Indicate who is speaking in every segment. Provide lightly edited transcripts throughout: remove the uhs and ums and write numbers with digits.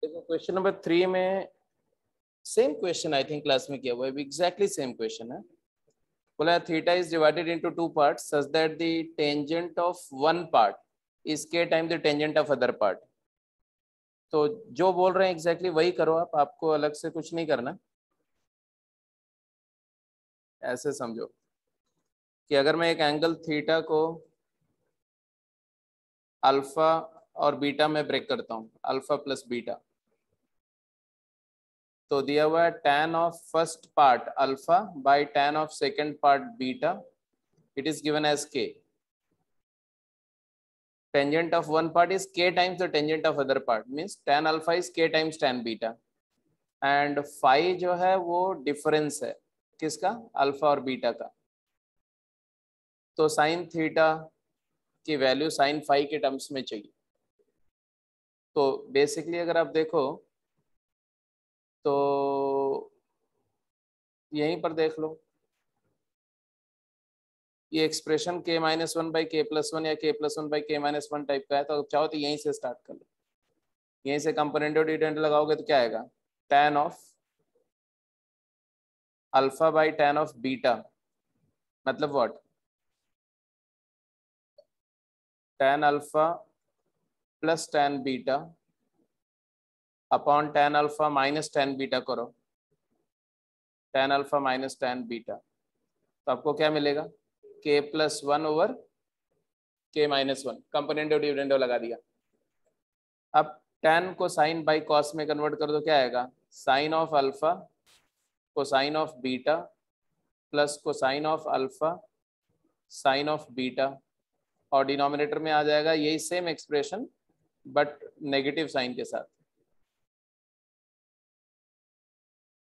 Speaker 1: देखो question number 3 में same question I think class में किया हुआ है, एग्जैक्टली सेम क्वेश्चन है। बोला theta is divided into two parts such that the tangent of one part is K times the tangent of other part. तो जो बोल रहे हैं एग्जैक्टली वही करो आप, आपको अलग से कुछ नहीं करना। ऐसे समझो कि अगर मैं एक एंगल थीटा को अल्फा और बीटा में ब्रेक करता हूँ, अल्फा प्लस बीटा, तो दिया हुआ है tan of first part alpha by tan of second part beta, it is given as k। Tangent of one part is k times the tangent of other part, means tan alpha is k times tan beta, and phi जो है वो difference है किसका, alpha और beta का। तो sine theta की value sine phi के टर्म्स में चाहिए। तो बेसिकली अगर आप देखो तो यहीं पर देख लो, ये expression k minus one by के प्लस वन या k प्लस वन बाई के माइनस वन टाइप का है। तो चाहो तो यहीं से स्टार्ट कर लो, यहीं से कंपोनेंट और डिटेंट लगाओगे तो क्या आएगा, tan of alpha by tan of beta, मतलब what, tan alpha plus tan beta upon tan alpha minus tan beta करो, tan alpha minus tan beta, तो आपको क्या मिलेगा, k plus one over k minus one, component और dividend लगा दिया। अब tan को साइन बाई कॉस में कन्वर्ट कर दो, क्या आएगा, sine of alpha cosine of beta plus cosine of alpha sine of beta, और डिनोमिनेटर में आ जाएगा यही same expression but negative sign के साथ,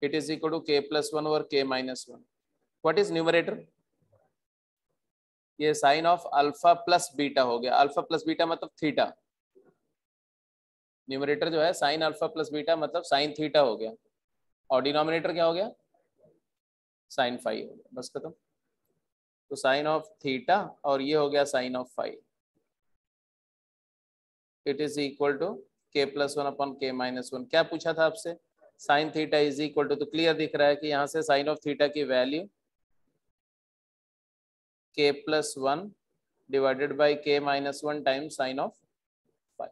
Speaker 1: it is equal to k plus one over k minus one. What is numerator, ये sine of alpha plus beta हो गया, अल्फा प्लस बीटा मतलब थीटा, न्यूमरेटर जो है साइन अल्फा प्लस बीटा मतलब sine theta हो गया, और डिनोमिनेटर क्या हो गया, साइन फाई हो गया, बस खत्म। तो साइन ऑफ थीटा और ये हो गया sine of phi, it is equal to k plus one upon k minus one. क्या पूछा था आपसे, sine theta is equal to, तो क्लियर दिख रहा है कि यहाँ से साइन ऑफ थीटा की value k plus one divided by k minus one times sine of phi.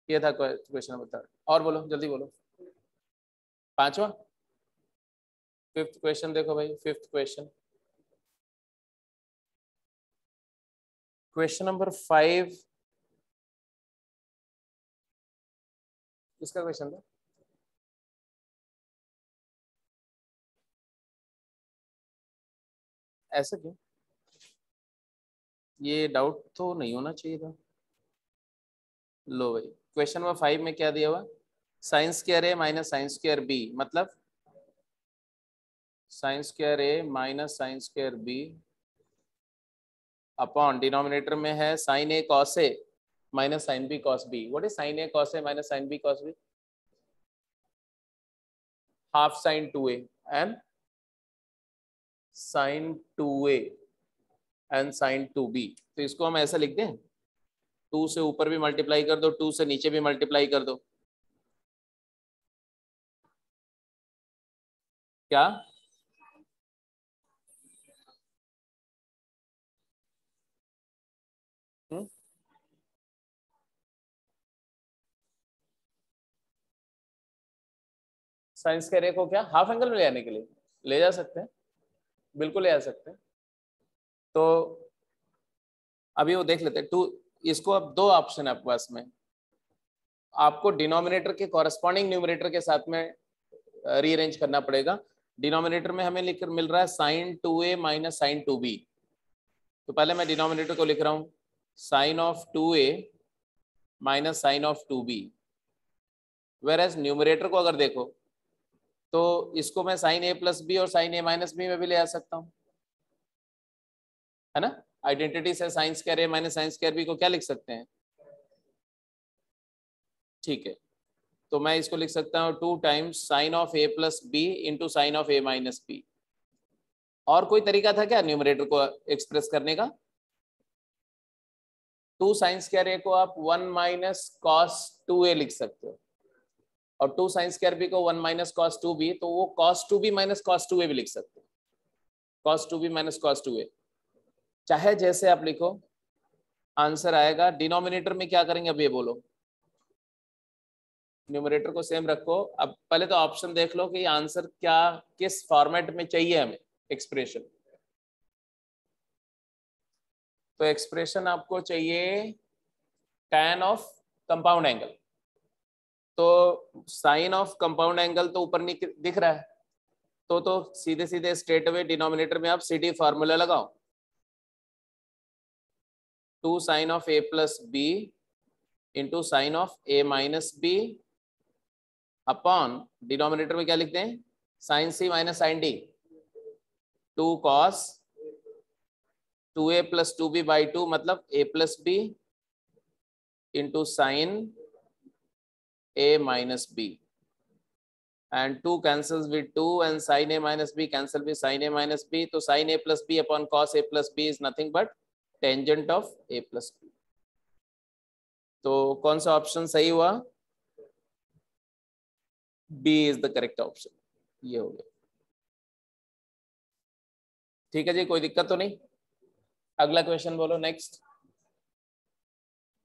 Speaker 1: ये था क्वेश्चन नंबर 3। और बोलो जल्दी बोलो, पांचवा, फिफ्थ क्वेश्चन देखो भाई, फिफ्थ क्वेश्चन, क्वेश्चन नंबर 5 किसका क्वेश्चन था, ऐसा क्यों, ये डाउट तो नहीं होना चाहिए था। लो भाई क्वेश्चन नंबर 5 में क्या दिया हुआ, sine square A minus sine square B, मतलब sine square A minus sine square B upon denominator में है sine A cos A minus sine B cos B. What is sine A cos A minus sine B cos B, half sine 2a and sine 2a and sine 2b। तो इसको हम ऐसा लिख दें, 2 से ऊपर भी मल्टीप्लाई कर दो, 2 से नीचे भी मल्टीप्लाई कर दो, क्या, साइन स्क्वायर ए को क्या हाफ एंगल में ले आने के लिए ले जा सकते हैं, बिल्कुल ले आ सकते हैं। तो अभी वो देख लेते हैं, 2, इसको अब दो ऑप्शन है आपके पास में, आपको डिनोमिनेटर के कॉरेस्पॉन्डिंग न्यूमरेटर के साथ में रीअरेंज करना पड़ेगा। डिनोमिनेटर में हमें लिख मिल रहा है sign 2a minus sign 2b, तो पहले मैं डिनोमिनेटर को लिख रहा हूँ sine of 2a minus sine of 2b, where as numerator को अगर देखो तो इसको मैं साइन a प्लस बी और साइन a माइनस बी में भी ले आ सकता हूँ, है ना। आइडेंटिटी से sign square A minus sine square B को क्या लिख सकते हैं, ठीक है। तो मैं इसको लिख सकता हूँ 2 times sine of a plus b into sine of a minus b. और कोई तरीका था क्या न्यूमरेटर को एक्सप्रेस करने का, 2 साइन स्क्वायर ए को आप 1 माइनस कॉस 2a लिख सकते हो, और 2 साइन स्क्वायर बी को 1 माइनस कॉस 2b, तो वो cos 2b minus cos 2a भी लिख सकते हो, cos 2b minus cos 2a, चाहे जैसे आप लिखो आंसर आएगा। डिनोमिनेटर में क्या करेंगे अब ये बोलो, न्यूमरेटर को सेम रखो। अब पहले तो ऑप्शन देख लो कि आंसर क्या, किस फॉर्मेट में चाहिए हमें एक्सप्रेशन। तो एक्सप्रेशन आपको चाहिए tan ऑफ कंपाउंड एंगल, तो साइन ऑफ कंपाउंड एंगल तो ऊपर दिख रहा है, तो सीधे सीधे स्ट्रेट अवे डिनोमिनेटर में आप CD फार्मूला लगाओ, 2 sine of a plus b into sine of a minus b upon denominator में क्या लिखते हैं, sine c minus sine d, 2 cos 2a प्लस 2b बाई 2 मतलब a plus b into sine a minus b, and 2 cancels with 2 and sin a minus b cancel with sin a minus b, तो sin a plus b upon cos a plus b is nothing but tangent of a plus b। तो कौन सा option सही हुआ, b is the correct option, ये हो गया। ठीक है जी, कोई दिक्कत तो नहीं। अगला क्वेश्चन बोलो, नेक्स्ट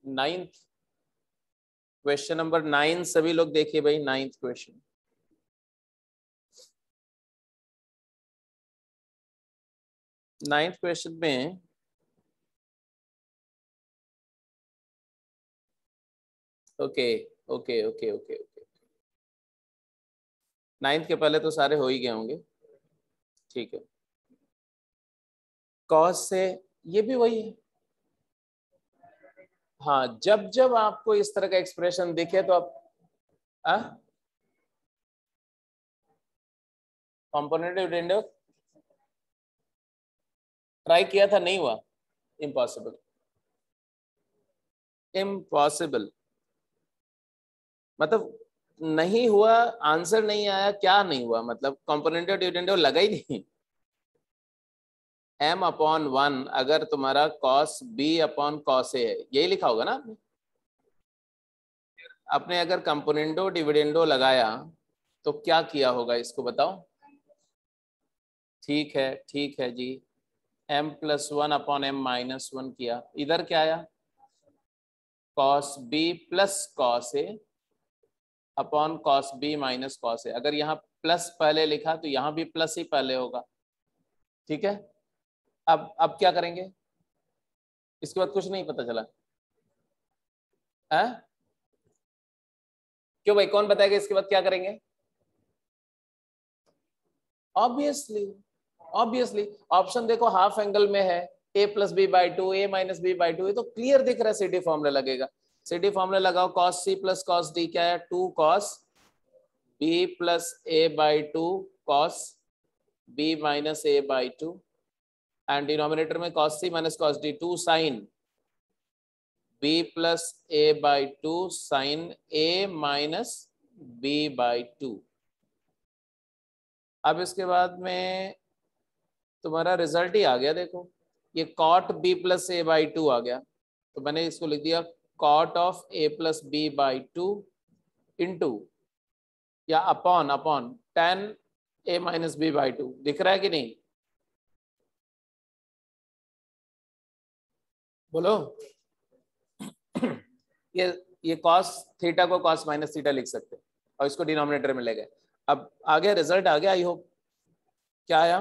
Speaker 1: 9th क्वेश्चन नंबर 9 सभी लोग देखिए भाई, 9th क्वेश्चन। नाइन्थ क्वेश्चन में okay okay okay okay okay, 9th के पहले तो सारे हो ही गए होंगे, ठीक है। कॉस से ये भी वही है, हाँ, जब जब आपको इस तरह का एक्सप्रेशन दिखे तो आप कंपोनेंट डिविडेंड ट्राई किया था, नहीं हुआ, इम्पॉसिबल, इम्पॉसिबल मतलब नहीं हुआ, आंसर नहीं आया, क्या नहीं हुआ मतलब कंपोनेंट डिविडेंड लगा ही नहीं। m अपॉन 1 अगर तुम्हारा cos b upon cos a है, यही लिखा होगा ना आपने। आपने अगर कंपोनेंडो डिविडेंडो लगाया तो क्या किया होगा, इसको बताओ। ठीक है जी, m plus 1 upon m minus 1 किया, इधर क्या आया, cos b plus cos a upon cos b minus cos a। अगर यहाँ प्लस पहले लिखा तो यहाँ भी प्लस ही पहले होगा, ठीक है। अब क्या करेंगे, इसके बाद कुछ नहीं पता चला है? क्यों भाई, कौन बताएगा इसके बाद क्या करेंगे? ऑब्वियसली ऑब्वियसली ऑप्शन देखो, हाफ एंगल में है, a plus b by 2 a minus b by 2, ये तो क्लियर दिख रहा है, CD फॉर्मूला लगेगा। CD फॉर्मूला लगाओ, cos c plus cos d क्या है, 2 cos b plus a by 2 cos b minus a by 2, and denominator में cos c minus cos d 2 sin b plus a by 2 sin a minus b by 2। अब इसके बाद में तुम्हारा result ही आ गया, देखो ये cot b plus a by 2 आ गया, तो मैंने इसको लिख दिया cot of a plus b by 2 into या upon upon tan a minus b by 2, दिख रहा है कि नहीं, बोलो। ये cos थीटा को cos माइनस थीटा लिख सकते हैं, और इसको डिनोमिनेटर में ले गए। अब आ गया रिजल्ट, आ गया, आई होप। क्या आया,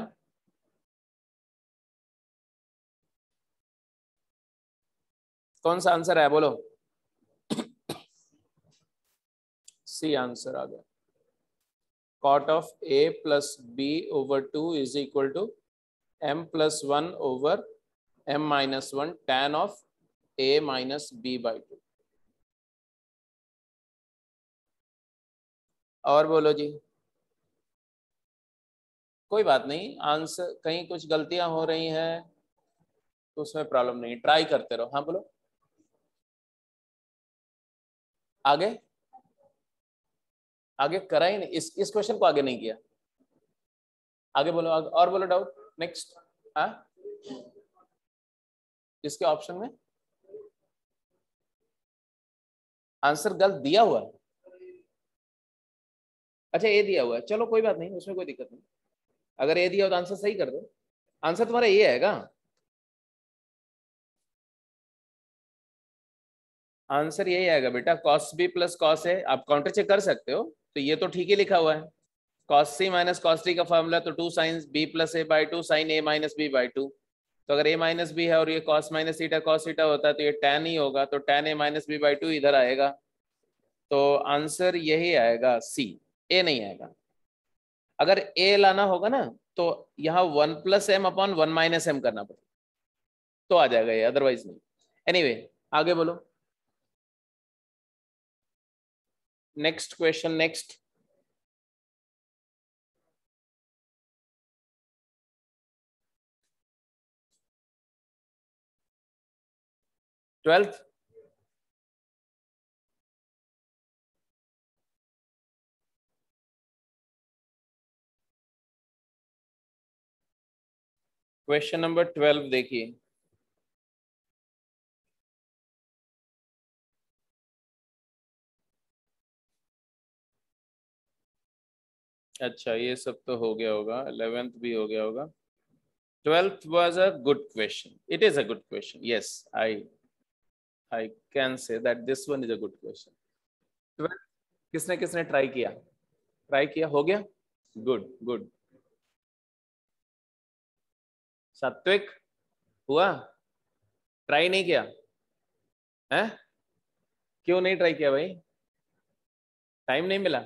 Speaker 1: कौन सा आंसर है बोलो, सी आंसर आ गया, cot of a plus b over 2 is equal to m plus 1 over m minus 1 tan of a minus b by 2। और बोलो जी, कोई बात नहीं, आंसर कहीं कुछ गलतियां हो रही हैं तो उसमें प्रॉब्लम नहीं, ट्राई करते रहो। हाँ बोलो, आगे आगे करा ही नहीं, इस क्वेश्चन को आगे नहीं किया, आगे बोलो, आगे, और बोलो डाउट नेक्स्ट। हाँ, इसके ऑप्शन में आंसर गलत दिया हुआ है। अच्छा ए दिया हुआ है, चलो कोई बात नहीं, उसमें कोई दिक्कत नहीं। अगर ए दिया हो तो आंसर सही कर दो। आंसर तुम्हारा ये आएगा, आंसर यही आएगा बेटा, cos b plus cos A. आप काउंटर चेक कर सकते हो, तो ये तो ठीक ही लिखा हुआ है। cos c minus cos D का फॉर्मूला तो 2 sin b plus A by 2 sin a minus b by 2। तो अगर a माइनस बी है और ये cos minus theta cos theta होता है तो ये tan ही होगा, तो tan a minus b by 2 इधर आएगा। तो आंसर यही आएगा सी, ए नहीं आएगा। अगर ए लाना होगा ना तो यहाँ 1 plus m upon 1 minus m करना पड़ेगा, तो आ जाएगा ये, अदरवाइज नहीं। एनीवे आगे बोलो, next question, next. Twelfth, question number 12 देखिए। अच्छा ये सब तो हो गया होगा, 11th भी हो गया होगा। 12th was a good question. It is a good question. Yes, I can say that this one is a good question. 12th किसने किसने ट्राई किया? ट्राई किया, हो गया? Good good. सात्विक हुआ? ट्राई नहीं किया है? क्यों नहीं ट्राई किया भाई? टाइम नहीं मिला?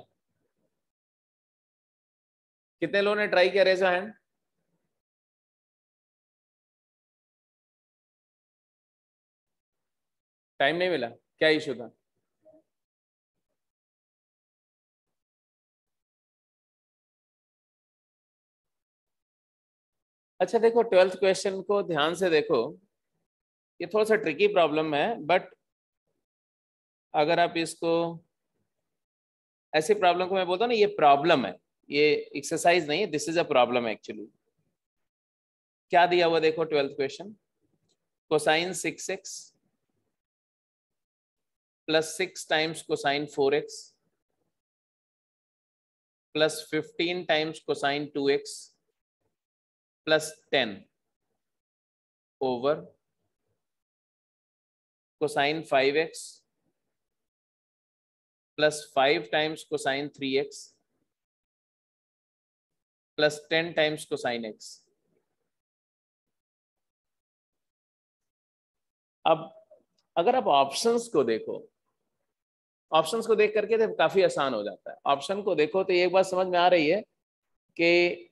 Speaker 1: कितने लोगों ने ट्राई किया, रेज योर हैंड। टाइम नहीं मिला, क्या इशू था? अच्छा देखो 12th क्वेश्चन को ध्यान से देखो, ये थोड़ा सा ट्रिकी प्रॉब्लम है, बट अगर आप इसको, ऐसी प्रॉब्लम को मैं बोलता हूँ ना, ये प्रॉब्लम है, ये एक्सरसाइज नहीं है, this is a problem actually. क्या दिया हुआ देखो 12th question, cosine 6x plus 6 times cosine 4x plus 15 times cosine 2x plus 10 over cosine 5x plus 5 times cosine 3x plus 10 times cosine x। अब अगर आप ऑप्शंस को देखो, ऑप्शंस को देख करके तो काफी आसान हो जाता है। ऑप्शन को देखो तो एक बात समझ में आ रही है कि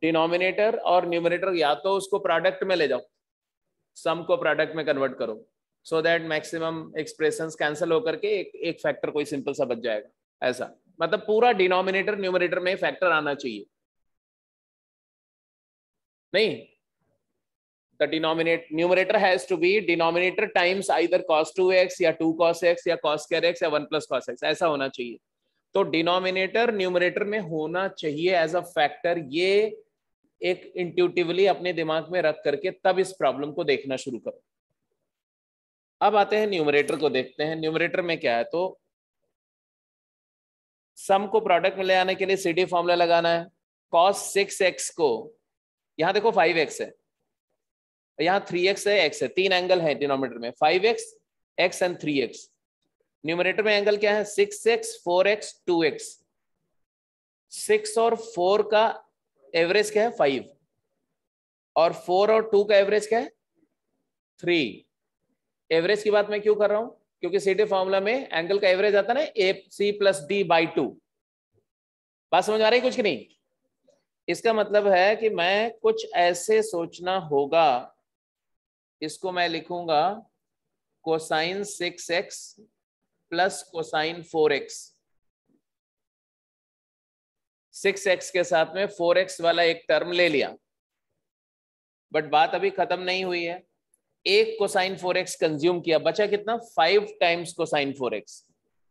Speaker 1: डिनोमिनेटर और न्यूमरेटर या तो उसको प्रोडक्ट में ले जाओ, सम को प्रोडक्ट में कन्वर्ट करो, so that maximum expressions cancel होकर के एक फैक्टर कोई सिंपल सा बच जाएगा। ऐसा मतलब पूरा डिनोमिनेटर न्यूमरेटर में फैक्टर आना चाहिए, नहीं the numerator has to be denominator times either cos 2x या 2 cos x या cos square x या 1 plus cos x, ऐसा होना चाहिए। तो डिनोमिनेटर न्यूमरेटर में होना चाहिए एज अ फैक्टर, ये एक इंट्यूटिवली अपने दिमाग में रख करके तब इस प्रॉब्लम को देखना शुरू करो। अब आते हैं न्यूमरेटर को देखते हैं, न्यूमरेटर में क्या है। तो सम को प्रोडक्ट में ले आने के लिए सीडी फॉर्मूला लगाना है। cos 6x को, यहां देखो 5x है, यहाँ 3x है, x है, तीन एंगल है डिनोमिनेटर में, 5x, x and 3x। Numerator में एंगल क्या है? 6x, 4x, 2x। 6 और 4 का एवरेज क्या है? 5। और 4 और 2 का एवरेज क्या है? 3। एवरेज की बात मैं क्यों कर रहा हूं? क्योंकि सीडी फॉर्मूला में एंगल का एवरेज आता है ना, ए सी प्लस डी बाई 2। बात समझ आ रही है कुछ की नहीं? इसका मतलब है कि मैं कुछ ऐसे सोचना होगा, इसको मैं लिखूंगा cosine 6x plus cosine 4x। 6x के साथ में 4x वाला एक टर्म ले लिया, बट बात अभी खत्म नहीं हुई है। एक कोसाइन 4x कंज्यूम किया, बचा कितना? 5 टाइम्स कोसाइन 4x।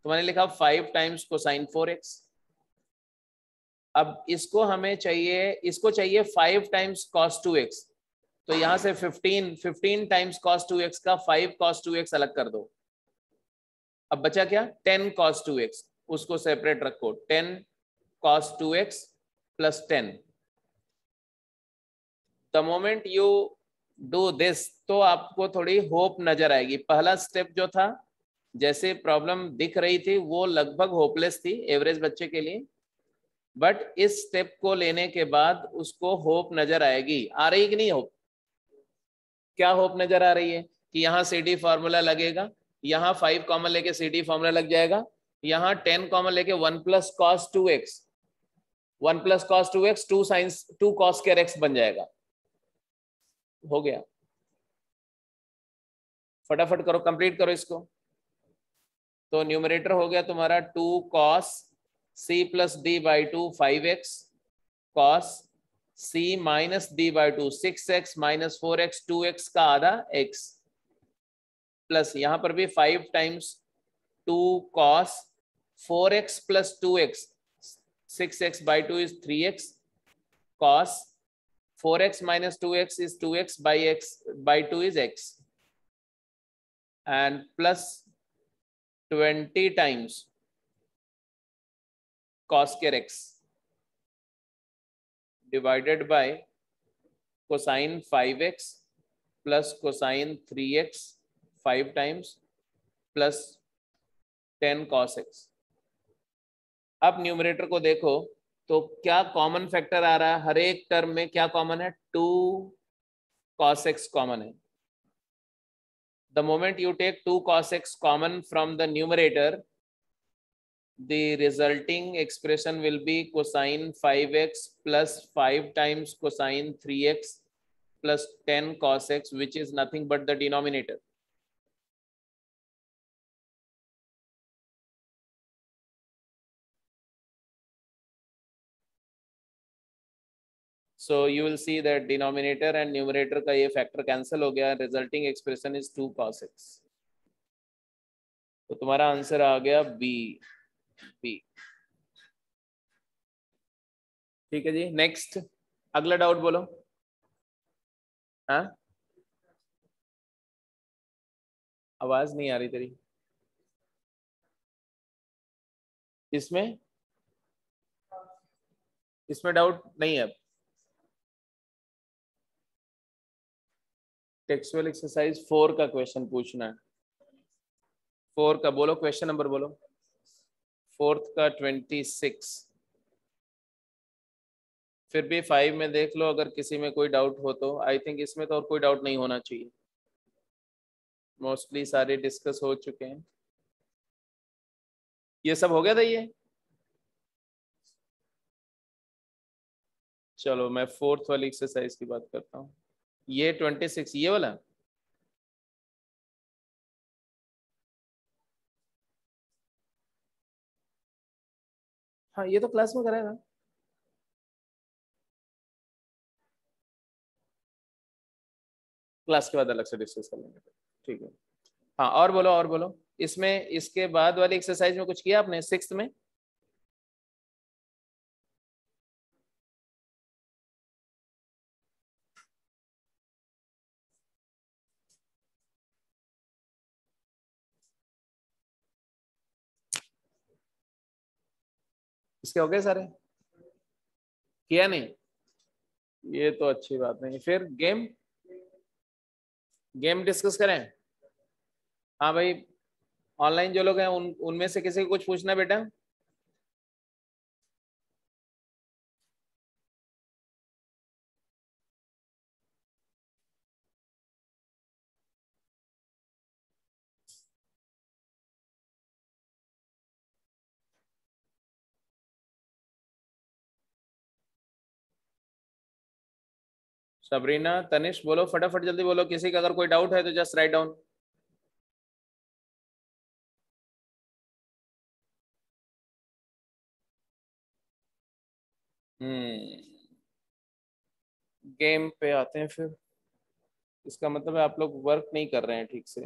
Speaker 1: तो मैंने लिखा 5 टाइम्स कोसाइन 4x। अब इसको हमें चाहिए, इसको चाहिए 5 टाइम्स cos 2x। तो यहां से 15 टाइम्स cos 2x का 5 cos 2x अलग कर दो। अब बचा क्या? 10 cos 2x, उसको सेपरेट रखो। 10 cos 2x plus 10। The moment you do this, तो आपको थोड़ी होप नजर आएगी। पहला स्टेप जो था, जैसे प्रॉब्लम दिख रही थी, वो लगभग होपलेस थी एवरेज बच्चे के लिए, बट इस स्टेप को लेने के बाद उसको होप नजर आएगी। आ रही कि नहीं होप? क्या होप नजर आ रही है? कि यहाँ सी डी फॉर्मूला लगेगा, यहाँ 5 कॉमन लेके सी डी फॉर्मूला लग जाएगा, यहाँ 10 कॉमन लेके 1 plus cos 2x, 1 plus cos 2x 2 science 2 cos care x बन जाएगा। हो गया, फटाफट करो, कंप्लीट करो इसको। तो न्यूमरेटर हो गया तुम्हारा 2 cos c plus D by 2 5x, cos c minus D by 2 6x minus 4x 2x का आधा x, प्लस यहां पर भी 5 times 2 cos 4x plus 2x, 6x by 2 is 3x, cos 4x minus 2x is 2x by x by 2 is x, and plus 20 times cos square x divided by cosine 5x plus cosine 3x 5 times plus 10 cos x। अब numerator को देखो तो क्या common factor आ रहा है? हर एक term में क्या कॉमन है? 2 cos x कॉमन है। The moment you take 2 cos x common from the numerator, the resulting expression will be cosine 5x plus 5 times cosine 3x plus 10 cos x, which is nothing but the denominator. So you will see that denominator and numerator का ये factor cancel हो गया, resulting expression is 2 cos x। तो तुम्हारा answer आ गया B. B, ठीक है जी। नेक्स्ट, अगला डाउट बोलो। हाँ, आवाज नहीं आ रही तेरी। इसमें इसमें डाउट नहीं है। अब टेक्सुअल एक्सरसाइज 4 का क्वेश्चन पूछना है। 4 का बोलो, क्वेश्चन नंबर बोलो। 4th का 26। फिर भी 5 में देख लो, अगर किसी में कोई डाउट हो तो। आई थिंक इसमें तो और कोई डाउट नहीं होना चाहिए, मोस्टली सारे डिस्कस हो चुके हैं। ये सब हो गया था ये। चलो मैं 4th वाली एक्सरसाइज की बात करता हूँ। ये 26 ये वाला। हाँ, ये तो क्लास में कराया था। क्लास के बाद अलग से डिस्कस कर लेंगे, ठीक है। हाँ, और बोलो, और बोलो। इसमें इसके बाद वाली एक्सरसाइज में कुछ किया आपने 6th में? इसके हो गए सारे? किया नहीं? ये तो अच्छी बात नहीं। फिर गेम, गेम डिस्कस करें। हाँ भाई, ऑनलाइन जो लोग हैं उनमें से किसी को कुछ पूछना बेटा? सबरीना, तनिष, बोलो फटाफट, जल्दी बोलो। किसी का अगर कोई डाउट है तो जस्ट राइट डाउन। गेम पे आते हैं फिर। इसका मतलब है आप लोग वर्क नहीं कर रहे हैं ठीक से।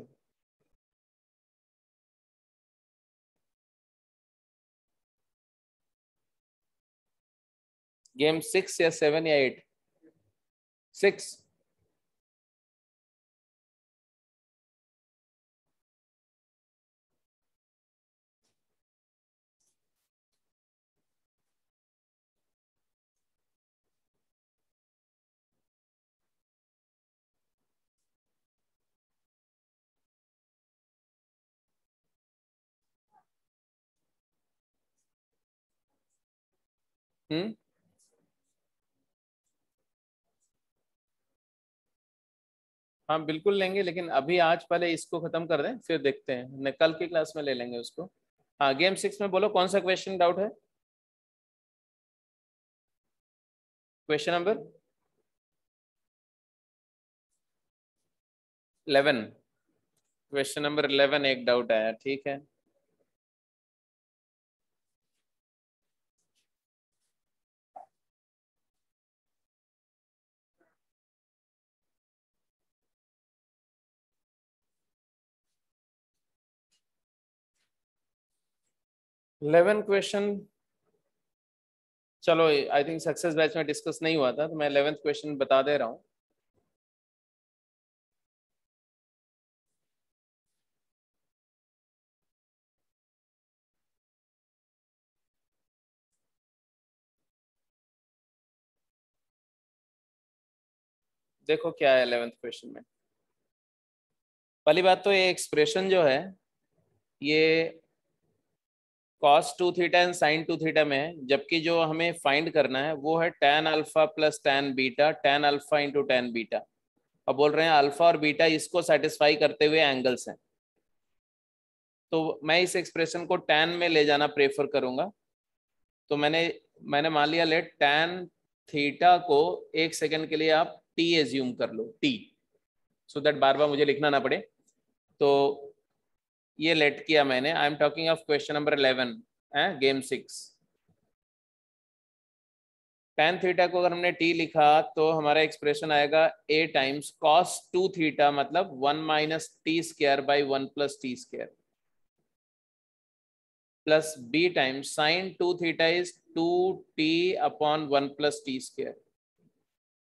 Speaker 1: गेम 6 या 7 या 8? 6। हम्म, हाँ बिल्कुल लेंगे, लेकिन अभी आज पहले इसको खत्म कर दें, फिर देखते हैं, कल की क्लास में ले लेंगे उसको। हाँ, गेम 6 में बोलो कौन सा क्वेश्चन डाउट है? Question number 11। क्वेश्चन नंबर 11 एक डाउट आया, ठीक है। इलेवन क्वेश्चन, चलो आई थिंक सक्सेस बैच में डिस्कस नहीं हुआ था, तो मैं 11th क्वेश्चन बता दे रहा हूँ। देखो क्या है 11th क्वेश्चन में। पहली बात तो ये एक्सप्रेशन जो है, ये cos 2 theta and sin 2 theta में है, जबकि जो हमें फाइंड करना है वो है tan alpha plus tan beta, tan alpha into tan beta. अब बोल रहे हैं अल्फा और बीटा इसको सेटिस्फाई करते हुए एंगल्स हैं, तो मैं इस एक्सप्रेशन को tan में ले जाना प्रेफर करूंगा। तो मैंने मैंने मान लिया, लेट tan थीटा को एक सेकंड के लिए आप t एज्यूम कर लो, t, सो दैट बार बार मुझे लिखना ना पड़े। तो ये लेट किया मैंने। I am talking of question number 11 है, गेम 6। tan थीटा को अगर हमने t लिखा तो हमारा एक्सप्रेशन आएगा a टाइम्स cos 2 थीटा, मतलब 1 minus t square by 1 plus t square, plus b times sin 2 theta is 2t upon 1 plus t square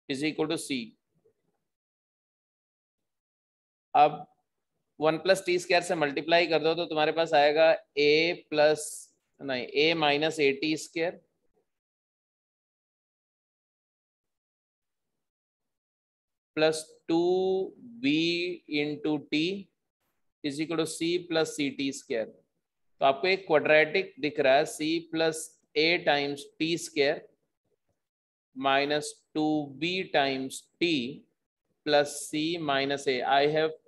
Speaker 1: is equal to c। अब 1 plus t square से multiply कर दो तो तुम्हारे पास आएगा a प्लस, नहीं, a minus a t square plus 2b into t is equal to c plus c t square. तो आपको एक क्वाड्रेटिक दिख रहा है, c plus a times T square minus 2b times t plus c minus a। I have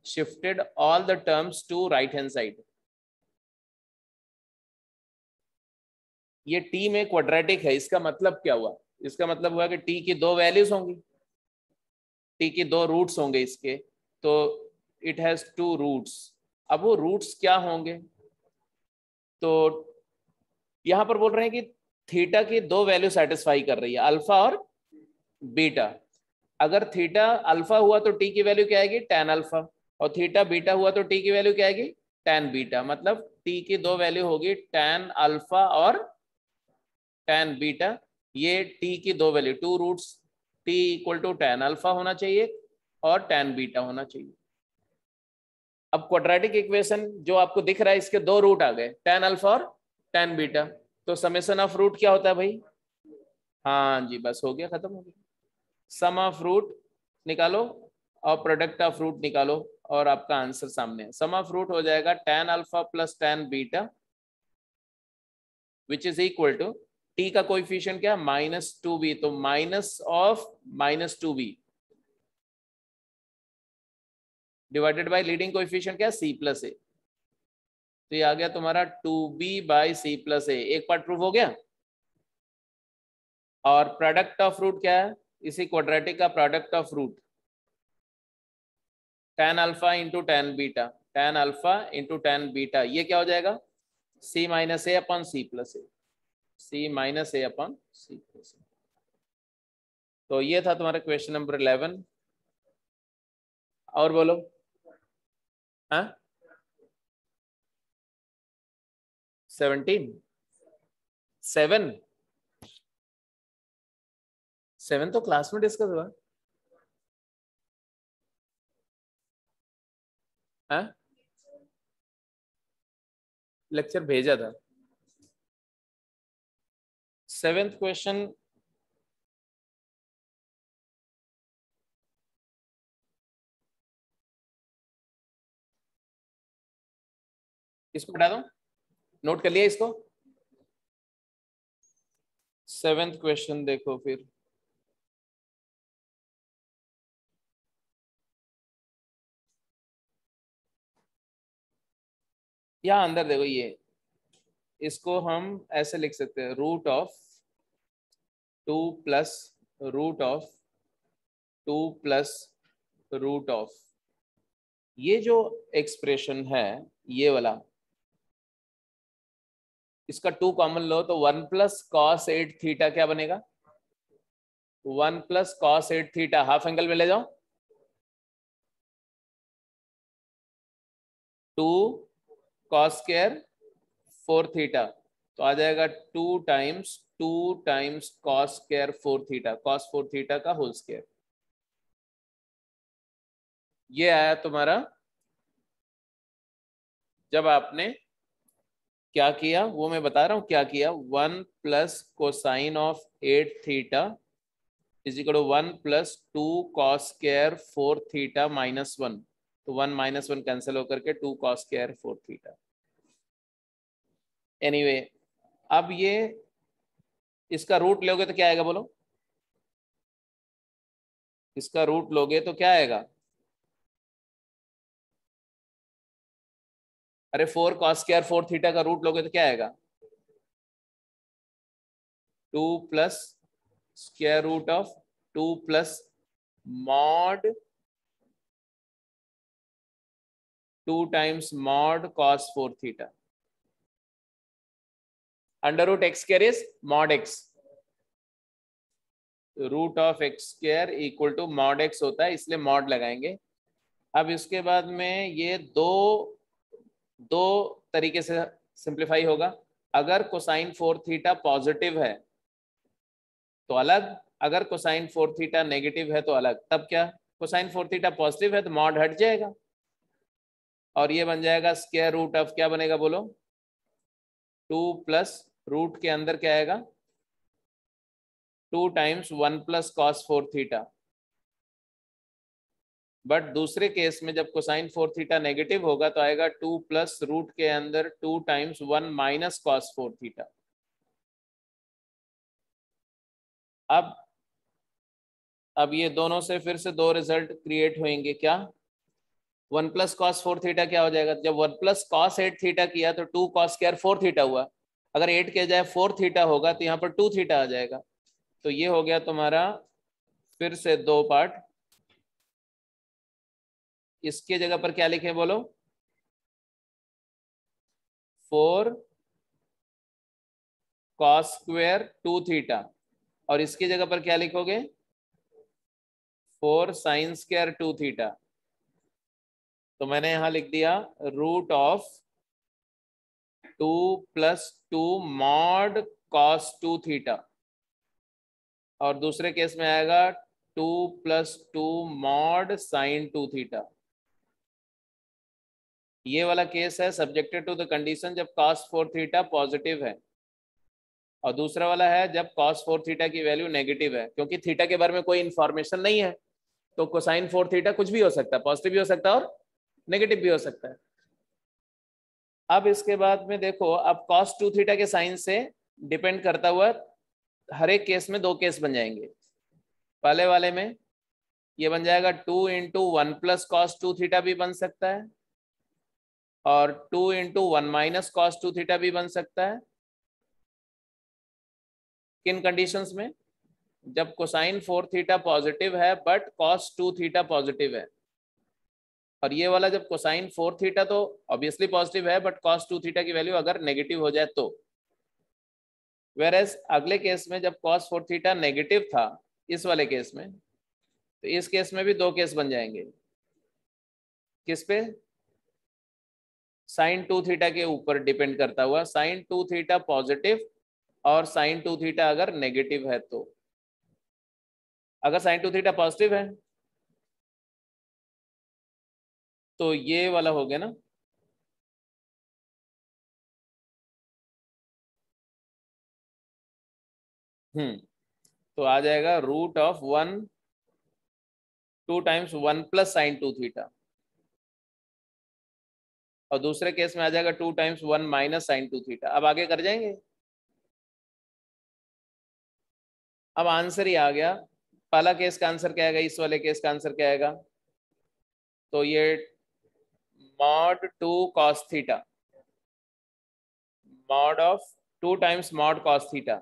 Speaker 1: shifted all the terms to right hand side। ये t में quadratic है, इसका मतलब क्या हुआ? इसका मतलब हुआ कि t की दो वैल्यूज होंगी, t की दो रूट्स होंगे इसके, तो इट हैज टू रूट्स। अब वो रूट्स क्या होंगे? तो यहां पर बोल रहे हैं कि थीटा की दो वैल्यू सेटिस्फाई कर रही है, अल्फा और बीटा। अगर थीटा अल्फा हुआ तो टी की वैल्यू क्या आएगी? tan alpha. और थीटा बीटा हुआ तो टी की वैल्यू क्या आएगी? tan beta. मतलब टी की दो वैल्यू होगी tan अल्फा और tan बीटा। ये टी की दो value, two roots, t equal to tan alpha होना चाहिए और tan बीटा होना चाहिए। अब क्वाड्रेटिक इक्वेशन जो आपको दिख रहा है, इसके दो रूट आ गए, tan अल्फा और tan बीटा। तो समेशन ऑफ रूट क्या होता है भाई? हाँ जी, बस हो गया, खत्म हो गया। सम ऑफ रूट निकालो और प्रोडक्ट ऑफ रूट निकालो और आपका आंसर सामने है। सम ऑफ रूट हो जाएगा tan alpha plus tan beta which is equal to, t का कोएफिशिएंट क्या? -2b, तो minus of -2b divided by leading coefficient क्या? c plus a. तो ये आ गया तुम्हारा 2b बाई सी प्लस ए। एक पार्ट प्रूव हो गया। और प्रोडक्ट ऑफ रूट क्या है? इसी क्वाड्रेटिक का product of root tan alpha into tan beta, tan alpha into tan beta, ये क्या हो जाएगा? c minus a upon c plus a, c minus a upon c plus a. तो ये था तुम्हारा क्वेश्चन नंबर 11। और बोलो। हाँ, 17, 7, 7 तो क्लास में डिस्कस हुआ। हाँ, लेक्चर भेजा था। 7th क्वेश्चन इसको हटा दो, नोट कर लिया इसको। 7th क्वेश्चन देखो फिर। यहाँ अंदर देखो, ये इसको हम ऐसे लिख सकते हैं, root of 2 plus root of 2 plus root of, ये जो एक्सप्रेशन है ये वाला, इसका 2 कॉमन लो तो 1 प्लस कॉस 8 थीटा क्या बनेगा? 1 plus cos 8 theta half angle में ले जाओ, 2 कॉस स्क्वायर 4 थीटा, तो आ जाएगा 2 times cos square 4 theta, cos 4 theta का होल स्क्वायर। ये आया तुम्हारा जब आपने क्या किया वो मैं बता रहा हूं क्या किया। 1 plus cosine of 8 theta is equal to 1 plus 2 cos square 4 theta minus 1, तो 1 माइनस 1 कैंसिल होकर के 2 कॉस स्क्वायर 4 थीटा। एनीवे अब ये इसका रूट लोगे तो क्या आएगा बोलो? इसका रूट लोगे तो क्या आएगा? अरे 4 कॉस स्क्वायर 4 थीटा का रूट लोगे तो क्या आएगा? 2 plus square root of 2 plus mod 2 times mod cos 4 theta, under root x square is mod x, root of x square equal to mod x होता है, इसलिए मॉड लगाएंगे। अब इसके बाद में ये दो तरीके से सिंप्लीफाई होगा। अगर कोसाइन 4 थीटा पॉजिटिव है तो अलग, अगर कोसाइन 4 थीटा नेगेटिव है तो अलग। तब क्या? कोसाइन 4 थीटा पॉजिटिव है तो मॉड हट जाएगा और ये बन जाएगा स्क्वायर रूट ऑफ क्या बनेगा बोलो? 2 प्लस रूट के अंदर क्या आएगा? 2 times 1 plus cos 4 theta. But दूसरे केस में जब कोसाइन 4 थीटा नेगेटिव होगा तो आएगा 2 प्लस रूट के अंदर 2 टाइम्स 1 माइनस कॉस 4 थीटा। अब ये दोनों से फिर से दो रिजल्ट क्रिएट होंगे। क्या? 1 प्लस कॉस 4 थीटा क्या हो जाएगा? जब 1 प्लस कॉस 8 थीटा किया तो 2 कॉस स्क्वायर 4 थीटा हुआ, अगर 8 के जाए 4 थीटा होगा तो यहाँ पर 2 थीटा आ जाएगा। तो ये हो गया तुम्हारा फिर से दो पार्ट। इसके जगह पर क्या लिखे बोलो? 4 कॉस स्क्वायर 2 थीटा, और इसकी जगह पर क्या लिखोगे? 4 साइन स्क्वायर 2 थीटा। तो मैंने यहां लिख दिया root of 2 plus 2 mod cos 2 theta, और दूसरे केस में आएगा 2 प्लस 2 मॉड साइन 2 थीटा। ये वाला केस है सब्जेक्टेड टू द कंडीशन जब cos 4 थीटा पॉजिटिव है, और दूसरा वाला है जब cos 4 थीटा की वैल्यू नेगेटिव है। क्योंकि थीटा के बारे में कोई इंफॉर्मेशन नहीं है तो कोसाइन 4 थीटा कुछ भी हो सकता है, पॉजिटिव भी हो सकता है और नेगेटिव भी हो सकता है। अब इसके बाद में देखो, अब cos 2 थीटा के साइन से डिपेंड करता हुआ हर एक केस में दो केस बन जाएंगे। पहले वाले में ये बन जाएगा 2 इंटू 1 प्लस कॉस 2 थीटा भी बन सकता है, और 2 इंटू 1 माइनस कॉस 2 थीटा भी बन सकता है। किन कंडीशंस में? जब कोसाइन 4 थीटा पॉजिटिव है बट कॉस 2 थीटा पॉजिटिव है, और ये वाला जब कोसाइन 4 थीटा तो ऑब्वियसली पॉजिटिव है बट कॉस 2 थीटा की वैल्यू अगर नेगेटिव हो जाए तो। वेरएज अगले केस में जब cos 4 थीटा नेगेटिव था, इस वाले केस में, तो इस केस में भी दो केस बन जाएंगे। किस पे? साइन 2 थीटा के ऊपर डिपेंड करता हुआ, साइन 2 थीटा पॉजिटिव और साइन 2 थीटा अगर नेगेटिव है तो। अगर साइन 2 थीटा पॉजिटिव है तो ये वाला हो गया ना, तो आ जाएगा root of 1 2 times 1 plus sine 2 theta, और दूसरे केस में आ जाएगा 2 टाइम्स 1 माइनस साइन 2 थीटा। अब आगे कर जाएंगे। अब आंसर ही आ गया। पहला केस का आंसर क्या आएगा, इस वाले केस का आंसर क्या आएगा, तो ये mod 2 cos theta, mod of 2 times mod cos theta,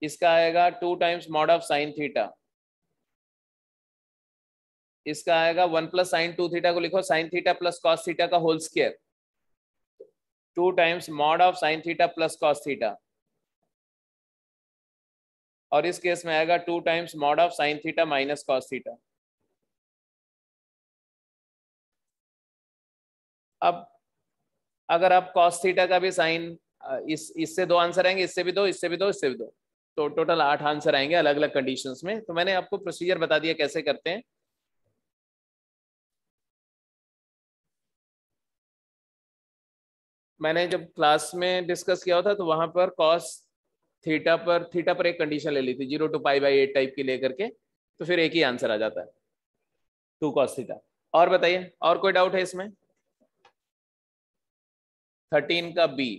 Speaker 1: इसका आएगा 2 times mod of sine theta, इसका आएगा 1 प्लस साइन 2 थीटा को लिखो sine theta plus cos theta का whole square, 2 times mod of sine theta plus cos theta, और इस case में आएगा 2 times mod of sine theta minus cos theta. अब अगर आप कॉस थीटा का भी साइन, इससे 2 आंसर आएंगे, इससे भी 2, इससे भी 2, इससे भी 2, तो टोटल 8 आंसर आएंगे अलग अलग कंडीशंस में। तो मैंने आपको प्रोसीजर बता दिया कैसे करते हैं। मैंने जब क्लास में डिस्कस किया था तो वहां पर कॉस थीटा पर एक कंडीशन ले ली थी 0 to π/8 टाइप की लेकर के, तो फिर एक ही आंसर आ जाता है 2 cos थीटा। और बताइए, और कोई डाउट है इसमें? 13 का बी,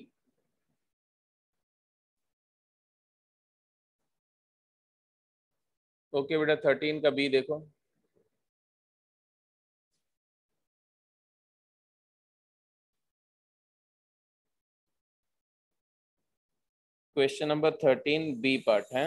Speaker 1: ओके बेटा 13 का बी देखो। क्वेश्चन नंबर 13 बी पार्ट है।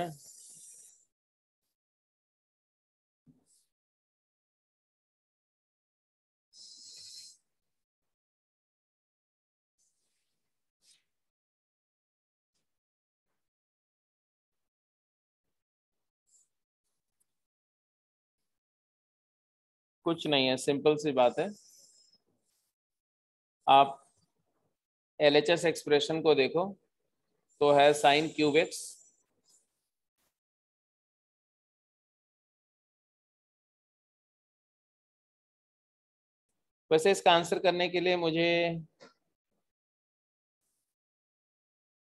Speaker 1: कुछ नहीं है, सिंपल सी बात है। आप LHS एक्सप्रेशन को देखो, तो है साइन क्यूब एक्स, वैसे इसका आंसर करने के लिए मुझे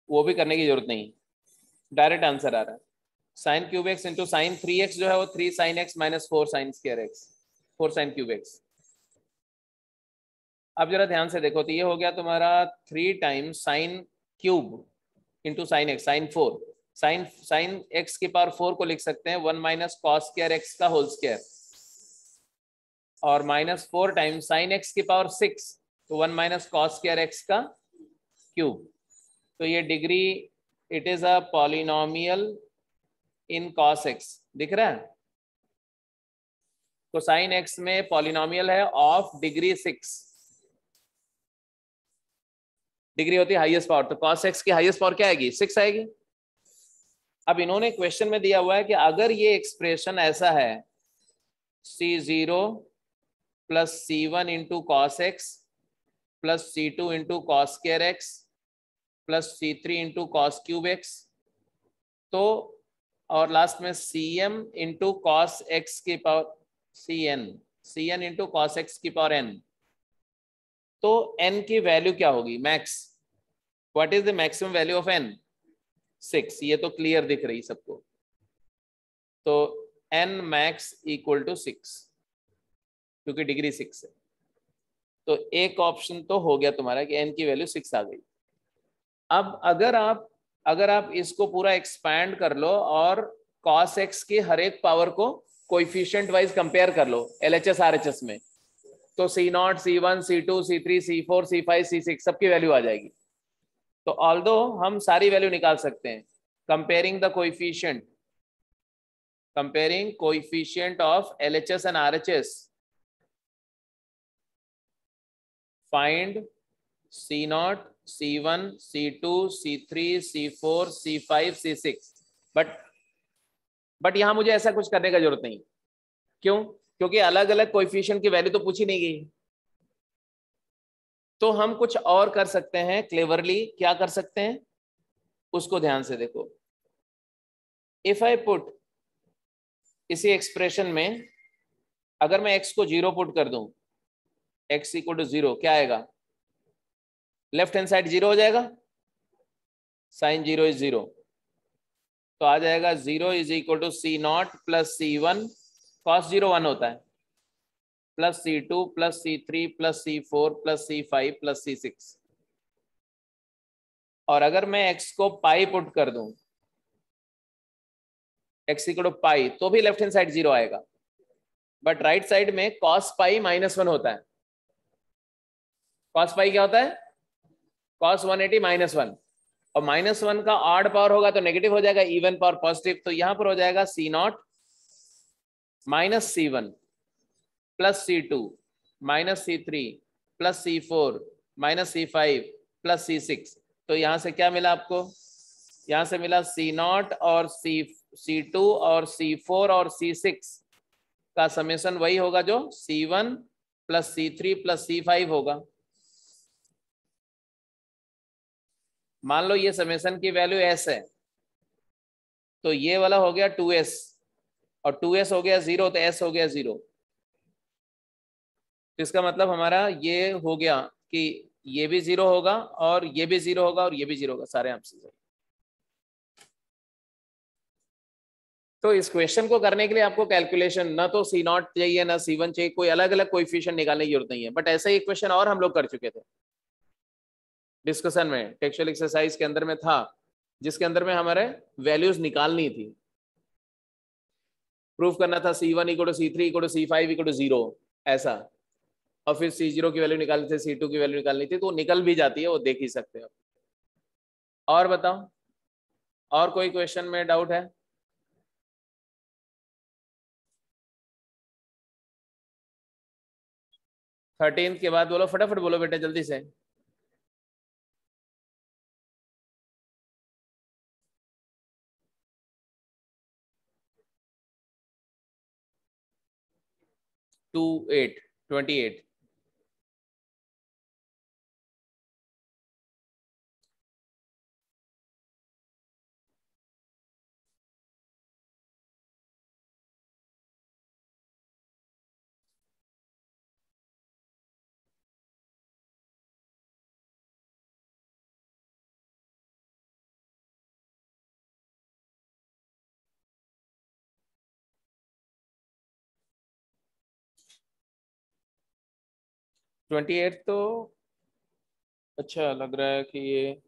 Speaker 1: वो भी करने की जरूरत नहीं, डायरेक्ट आंसर आ रहा है। Sine cube x into sine 3x जो है वो 3 sin x minus 4 sin square x, 4 sin cube x. अब जरा ध्यान से देखो, तो ये हो गया तुम्हारा 3 times sine cube into sine x, sine 4, sine x की पावर 4 को लिख सकते हैं 1 माइनस कॉस स्क्वायर एक्स का होल स्क्वायर, और माइनस 4 टाइम्स साइन एक्स की पावर 6, तो 1 माइनस कॉस स्क्वायर एक्स का क्यूब। तो ये degree, it is a polynomial in cos x, दिख रहा है? तो साइन एक्स में पॉलिनोमियल है ऑफ डिग्री 6, डिग्री होती है हाईएस्ट पावर, तो कॉस एक्स की हाईएस्ट पावर क्या आएगी, 6 आएगी। अब इन्होंने क्वेश्चन में दिया हुआ है कि अगर ये एक्सप्रेशन ऐसा है C0 plus C1 into cos x plus C2 into cos square x plus C3 into cos cube x, तो और लास्ट में Cm इंटू कॉस एक्स की power Cn into cos x की पावर n, तो n की value क्या होगी, max. What is the maximum value of n, 6। ये तो क्लियर दिख रही सबको, तो n मैक्स इक्वल टू 6, क्योंकि डिग्री 6 है। तो एक ऑप्शन तो हो गया तुम्हारा कि n की वैल्यू 6 आ गई। अब अगर आप इसको पूरा एक्सपैंड कर लो और cos x की हर एक पावर को कोएफिशिएंट वाइज कंपेयर कर लो LHS RHS में, तो C0, C1, C2, C3, C4, C5, C6 सबकी वैल्यू आ जाएगी। तो ऑल्दो हम सारी वैल्यू निकाल सकते हैं, comparing coefficient of LHS and RHS, find C0, C1, C2, C3, C4, C5, C6, but यहां मुझे ऐसा कुछ करने का जरूरत नहीं। क्यों? क्योंकि अलग अलग कोएफिशिएंट की वैल्यू तो पूछी नहीं गई। तो हम कुछ और कर सकते हैं क्लेवरली। क्या कर सकते हैं उसको ध्यान से देखो। इफ आई पुट इसी एक्सप्रेशन में, अगर मैं x को 0 पुट कर दूं, x इक्वल टू 0, क्या आएगा, लेफ्ट हैंड साइड 0 हो जाएगा, साइन 0 इज 0, तो आ जाएगा 0 is equal to C0 plus C1, cos 0 1 होता है, plus C2 plus C3 plus C4 plus C5 plus C6। और अगर मैं x को पाई पुट कर दूं, x इक्वल टू पाई, तो भी लेफ्ट हैंड साइड 0 आएगा, बट राइट साइड में cos पाई -1 होता है। cos पाई क्या होता है? cos 180 -1, और -1 का ऑड पावर होगा तो नेगेटिव हो जाएगा, इवन पावर पॉजिटिव, तो यहां पर हो जाएगा C0 -C1 plus C2 -C3 plus C4 -C5 plus C6। तो यहां से क्या मिला आपको? यहां से मिला C0 और C2 और C4 और C6 का समेशन वही होगा जो C1 plus C3 plus C5 होगा। मान लो ये समेशन की वैल्यू s है, तो ये वाला हो गया 2s, और 2s हो गया 0, तो s हो गया 0। तो इसका मतलब हमारा ये हो गया कि ये भी 0 होगा और ये भी 0 होगा और ये भी 0 होगा, सारे आंसर। तो इस क्वेश्चन को करने के लिए आपको कैलकुलेशन ना तो C0 चाहिए ना C1 चाहिए, कोई अलग अलग कोएफिशिएंट निकालने की जरूरत नहीं है। बट ऐसा ही एक क्वेश्चन और हम लोग कर चुके थे डिस्कशन में, टेक्सचुअल एक्सरसाइज के अंदर में था, जिसके अंदर में हमारे वैल्यूज निकालनी थी, प्रूफ करना था C1 equal to C3 equal to C5 equal to 0 ऐसा, और फिर C0 की वैल्यू निकालनी थी, C2 की वैल्यू निकालनी थी, तो निकल भी जाती है, वो देख ही सकते हो। और बताओ, और कोई क्वेश्चन में डाउट है? थर्टीन के बाद बोलो, फटाफट बोलो बेटा जल्दी से। टू 8 28। ट्वेंटी एट तो अच्छा लग रहा है कि ये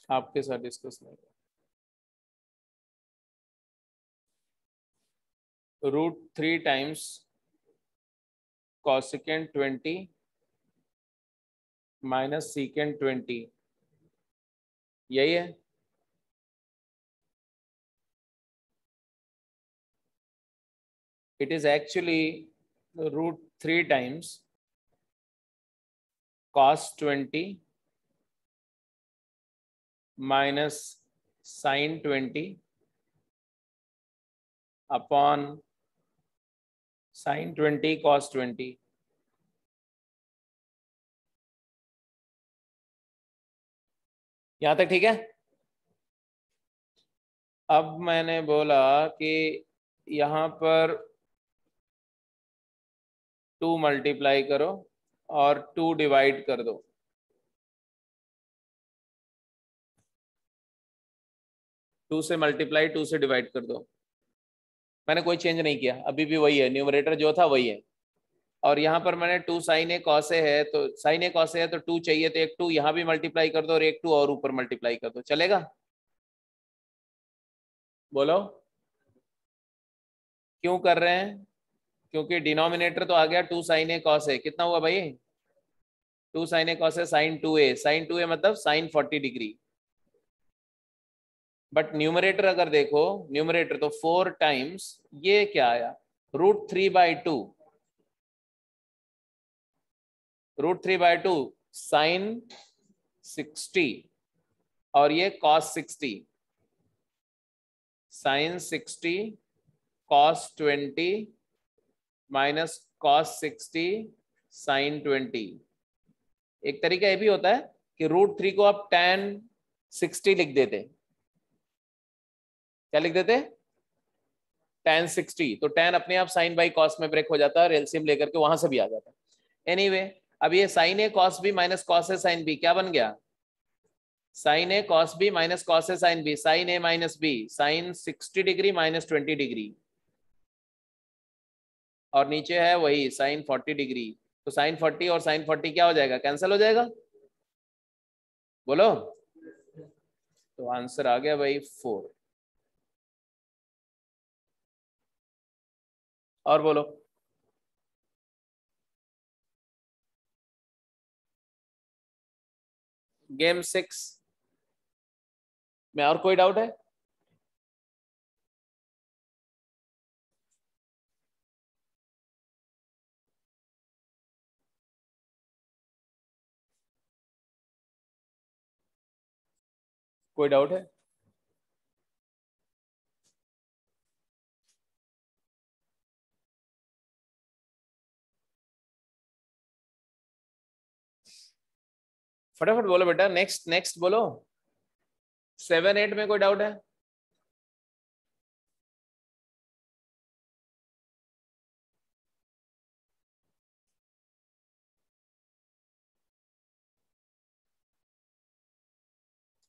Speaker 1: आपके साथ डिस्कस नहीं। √3 टाइम्स कॉसेकेंट 20 माइनस सीकेंट 20, यही है। It is actually √3 times cos 20 minus sin 20 upon sin 20 cos 20। यहां तक ठीक है? अब मैंने बोला कि यहां पर 2 मल्टीप्लाई करो और 2 डिवाइड कर दो। टू से मल्टीप्लाई 2 से डिवाइड कर दो। मैंने कोई चेंज नहीं किया, अभी भी वही है, न्यूमरेटर जो था वही है। और यहाँ पर मैंने 2 sin a cos a है, तो sin a cos a है तो 2 चाहिए, तो एक 2 यहाँ भी मल्टीप्लाई कर दो और एक 2 और ऊपर मल्टीप्लाई कर दो, चलेगा? बोलो क्यों कर रहे हैं? क्योंकि डिनोमिनेटर तो आ गया 2 sin a cos a, कितना हुआ भाई? 2 sin a cos a sin 2a, sin 2a मतलब sin 40 डिग्री। बट न्यूमरेटर अगर देखो, न्यूमरेटर तो 4 टाइम्स ये क्या आया, √3/2, √3/2 sin 60, और ये cos 60, sin 60 cos 20 minus cos 60 sin 20। एक तरीका ये भी होता है कि √3 को आप tan 60 लिख देते। क्या लिख देते? tan 60, तो tan अपने आप sin बाई cos में ब्रेक हो जाता है, एलसीएम लेकर के वहां से भी आ जाता है। एनीवे अब ये sin a cos b minus cos a sin b क्या बन गया? sin a cos b minus cos a sin b, sin a minus b, sin 60 degree minus 20 degree, और नीचे है वही sin 40 डिग्री। तो sin 40 और sin 40 क्या हो जाएगा? कैंसिल हो जाएगा। बोलो, तो आंसर आ गया भाई 4। और बोलो। गेम 6 में और कोई डाउट है? कोई डाउट है? फटाफट बोलो बेटा, नेक्स्ट नेक्स्ट बोलो। 7 8 में कोई डाउट है?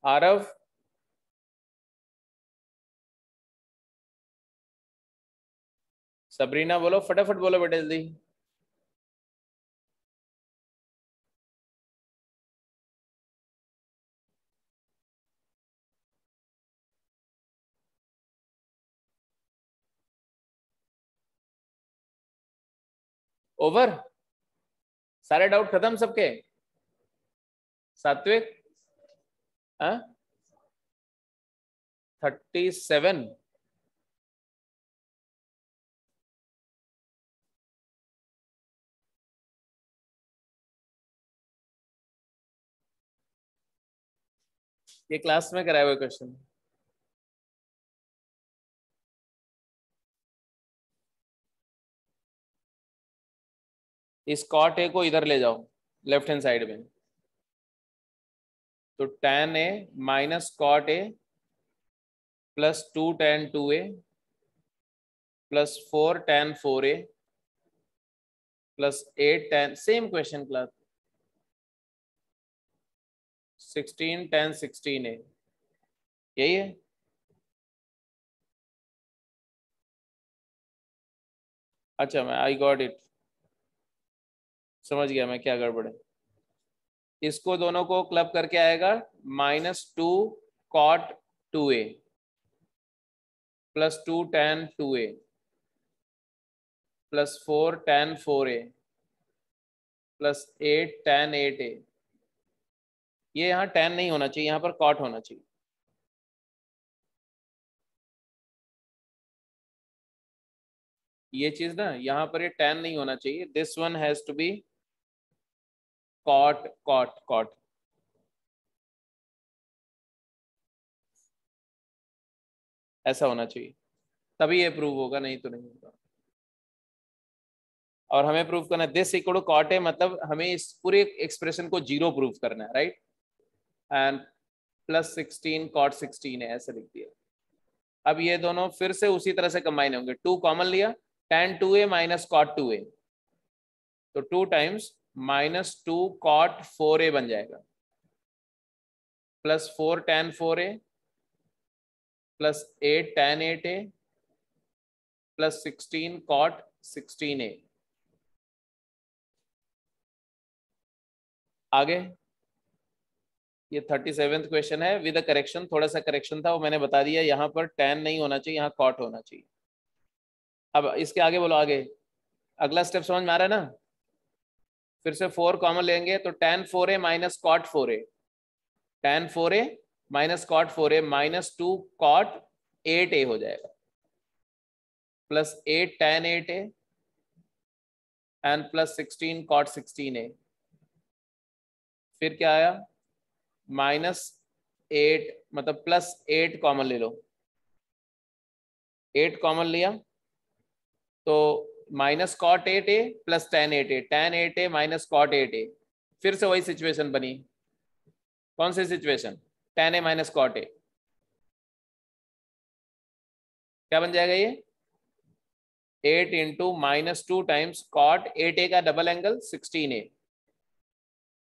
Speaker 1: आरव, सबरीना बोलो, फटाफट बोलो बेटा जल्दी। ओवर, सारे डाउट खत्म सबके? सात्विक, हाँ 37। ये क्लास में कराए हुए क्वेश्चन। इस कॉट ए को इधर ले जाओ, लेफ्ट हैंड साइड में। तो tan a minus cot a plus 2 tan 2a plus 4 tan 4a plus 8 tan, same question class, 16 tan 16a, यही है। अच्छा, मैं आई गॉट इट, समझ गया मैं क्या गड़बड़ है। इसको दोनों को क्लब करके आएगा -2 cot 2a plus 2 tan 2a plus 4 tan 4a plus 8 tan 8a। ये यहाँ tan नहीं होना चाहिए, यहाँ पर cot होना चाहिए। ये चीज ना यहाँ पर ये tan नहीं होना चाहिए, this one has to be cot। ऐसा होना चाहिए, तभी ये प्रूव होगा, नहीं तो नहीं होगा। और हमें प्रूव करना है दिस इक्वल टू कॉट है, मतलब हमें इस पूरे एक्सप्रेशन को 0 प्रूव करना है, राइट। एंड प्लस 16 कॉट 16 है, ऐसे लिख दिया। अब ये दोनों फिर से उसी तरह से कंबाइन होंगे, 2 कॉमन लिया, tan 2a minus cot 2a, तो 2 टाइम्स -2 कॉट 4a बन जाएगा, plus 4 tan 4a plus 8 tan 8a plus 16 cot 16a। आगे ये 37th क्वेश्चन है विद करेक्शन, थोड़ा सा करेक्शन था वो मैंने बता दिया, यहाँ पर tan नहीं होना चाहिए, यहाँ कॉट होना चाहिए। अब इसके आगे बोलो, आगे अगला स्टेप समझ में आ रहा है ना। फिर से 4 कॉमन लेंगे तो tan 4a minus cot 4a, tan 4a minus cot 4a -2 cot 8a हो जाएगा, plus 8 tan 8a and plus 16 cot 16a। फिर क्या आया, -8 मतलब +8 कॉमन ले लो, 8 कॉमन लिया तो minus cot 8a plus tan 8a, tan 8a minus cot 8a। फिर से वही सिचुएशन बनी, कौन सी situation, tan a minus cot a, क्या बन जाएगा ये 8 इंटू -2 टाइम्स कॉट 8a का double angle 16a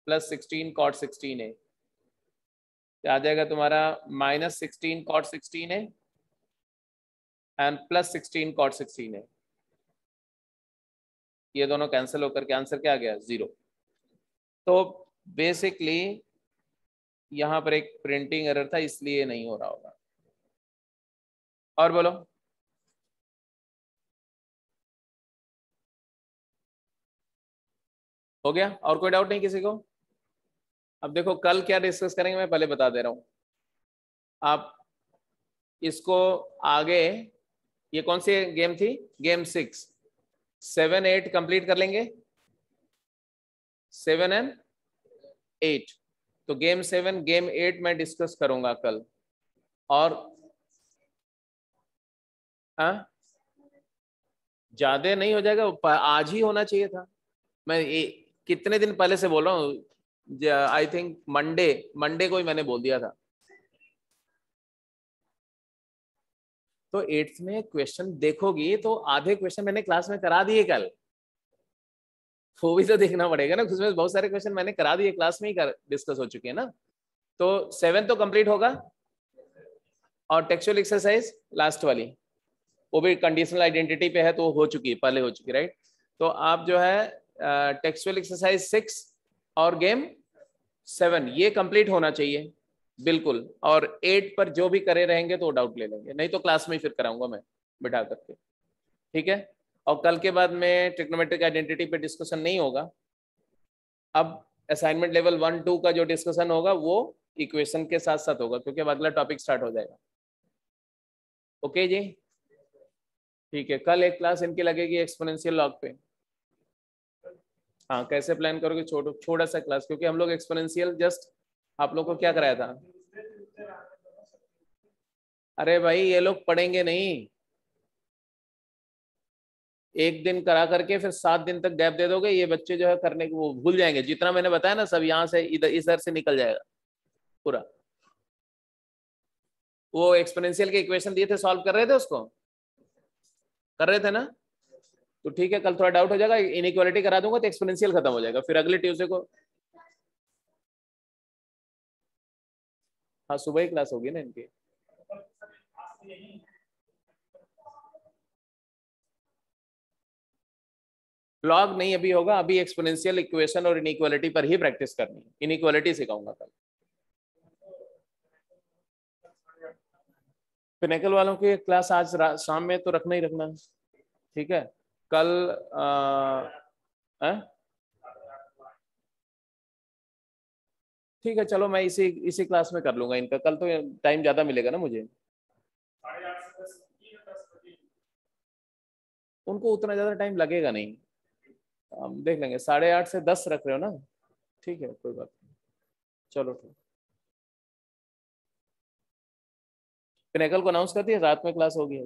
Speaker 1: plus 16 cot 16a, आ जाएगा तुम्हारा -16 cot 16a and plus 16 cot 16a। ये दोनों कैंसिल होकर के आंसर क्या आ गया, 0। तो बेसिकली यहाँ पर एक प्रिंटिंग एरर था, इसलिए नहीं हो रहा होगा। और बोलो। हो गया? और कोई डाउट नहीं किसी को? अब देखो कल क्या डिस्कस करेंगे मैं पहले बता दे रहा हूँ। आप इसको आगे, ये कौन सी गेम थी? गेम 6, 7, 8 कंप्लीट कर लेंगे, 7 एंड 8। तो गेम 7 गेम 8 मैं डिस्कस करूंगा कल। और ज्यादा नहीं हो जाएगा? आज ही होना चाहिए था। मैं कितने दिन पहले से बोल रहा हूँ, आई थिंक मंडे मंडे को ही मैंने बोल दिया था। तो 8th में क्वेश्चन देखोगी तो आधे क्वेश्चन मैंने क्लास में करा दिए कल, वो भी तो देखना पड़ेगा ना। उसमें बहुत सारे क्वेश्चन मैंने करा दिए, क्लास में ही डिस्कस हो चुके हैं ना। तो 7 तो कंप्लीट होगा, और टेक्सचुअल एक्सरसाइज लास्ट वाली वो भी कंडीशनल आइडेंटिटी पे है, तो हो चुकी, पहले हो चुकी, राइट। तो आप जो है टेक्सचुअल एक्सरसाइज 6 और गेम 7 ये कंप्लीट होना चाहिए बिल्कुल। और 8 पर जो भी करे रहेंगे तो डाउट ले लेंगे, नहीं तो क्लास में ही फिर कराऊंगा मैं बिठा करके, ठीक है। और कल के बाद में ट्रिग्नोमेट्रिक आइडेंटिटी पे डिस्कशन नहीं होगा। अब असाइनमेंट लेवल 1-2 का जो डिस्कशन होगा वो इक्वेशन के साथ साथ होगा, क्योंकि अब अगला टॉपिक स्टार्ट हो जाएगा। ओके जी, ठीक है। कल एक क्लास इनकी लगेगी एक्सपोनेंशियल लॉग पे। हाँ, कैसे प्लान करोगे? छोटा सा क्लास, क्योंकि हम लोग एक्सपोनेंशियल जस्ट आप लोग को क्या कराया था? अरे भाई ये लोग पढ़ेंगे नहीं, एक दिन करा करके फिर 7 दिन तक गैप दे दोगे, ये बच्चे जो है करने को वो भूल जाएंगे। जितना मैंने बताया ना सब यहाँ से इधर से निकल जाएगा पूरा। वो एक्सपोनेंशियल के इक्वेशन दिए थे, सॉल्व कर रहे थे, उसको कर रहे थे ना? तो ठीक है, कल थोड़ा डाउट हो जाएगा, इनइक्वालिटी करा दूंगा तो एक्सपोनेंशियल खत्म हो जाएगा, फिर अगले ट्यूसडे को। हाँ, सुबह ही क्लास होगी ना इनकी। लॉग नहीं अभी होगा, अभी एक्सपोनेंशियल इक्वेशन और इनइक्वालिटी पर ही प्रैक्टिस करनी है। इनइक्वालिटी सिखाऊंगा कल। पिनेकल वालों की क्लास आज शाम में तो रखना ही रखना, ठीक है। कल ठीक है, चलो मैं इसी इसी क्लास में कर लूंगा इनका। कल तो टाइम ज्यादा मिलेगा ना मुझे। उनको उतना ज्यादा टाइम लगेगा नहीं, हम देख लेंगे। 8:30 से 10 रख रहे हो ना? ठीक है, कोई बात नहीं, चलो ठीक। पिनेकल को अनाउंस कर दिया रात में क्लास होगी।